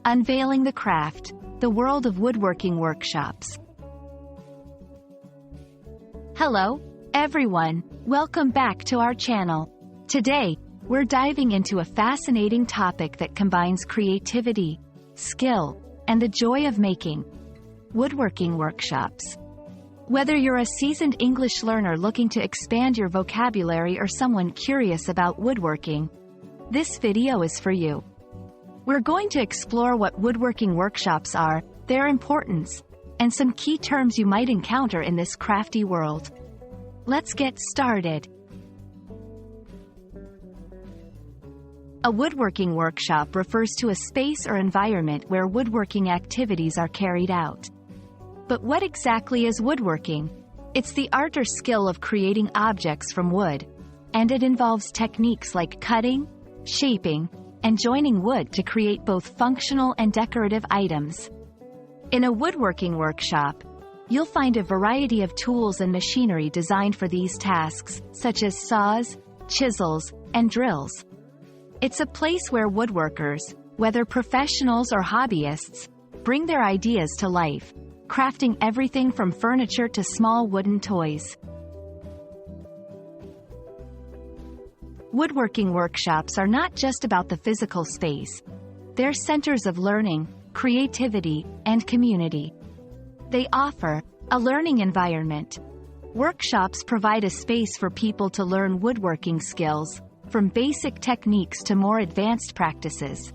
Unveiling the Craft, the World of Woodworking Workshops. Hello, everyone. Welcome back to our channel. Today, we're diving into a fascinating topic that combines creativity, skill, and the joy of making. Woodworking workshops. Whether you're a seasoned English learner looking to expand your vocabulary or someone curious about woodworking, this video is for you. We're going to explore what woodworking workshops are, their importance, and some key terms you might encounter in this crafty world. Let's get started. A woodworking workshop refers to a space or environment where woodworking activities are carried out. But what exactly is woodworking? It's the art or skill of creating objects from wood, and it involves techniques like cutting, shaping, and joining wood to create both functional and decorative items. In a woodworking workshop, you'll find a variety of tools and machinery designed for these tasks, such as saws, chisels, and drills. It's a place where woodworkers, whether professionals or hobbyists, bring their ideas to life, crafting everything from furniture to small wooden toys. Woodworking workshops are not just about the physical space. They're centers of learning, creativity, and community. They offer a learning environment. Workshops provide a space for people to learn woodworking skills, from basic techniques to more advanced practices.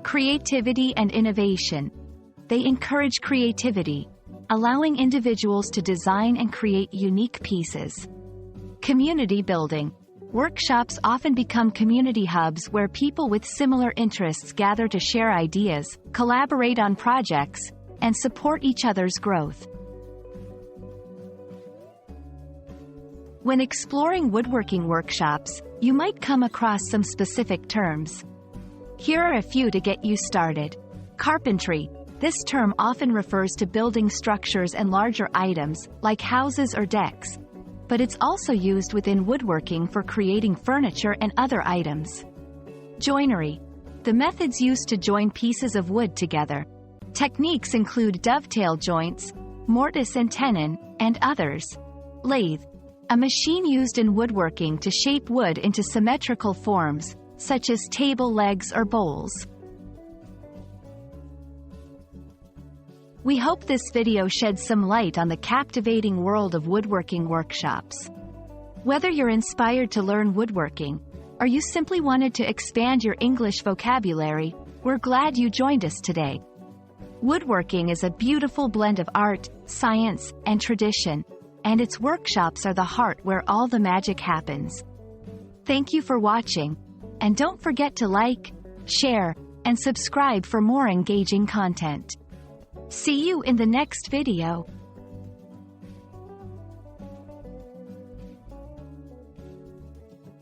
Creativity and innovation. They encourage creativity, allowing individuals to design and create unique pieces. Community building. Workshops often become community hubs where people with similar interests gather to share ideas, collaborate on projects, and support each other's growth. When exploring woodworking workshops, you might come across some specific terms. Here are a few to get you started. Carpentry. This term often refers to building structures and larger items, like houses or decks, but it's also used within woodworking for creating furniture and other items. Joinery. The methods used to join pieces of wood together. Techniques include dovetail joints, mortise and tenon, and others. Lathe. A machine used in woodworking to shape wood into symmetrical forms, such as table legs or bowls. We hope this video sheds some light on the captivating world of woodworking workshops. Whether you're inspired to learn woodworking, or you simply wanted to expand your English vocabulary, we're glad you joined us today. Woodworking is a beautiful blend of art, science, and tradition, and its workshops are the heart where all the magic happens. Thank you for watching, and don't forget to like, share, and subscribe for more engaging content. See you in the next video.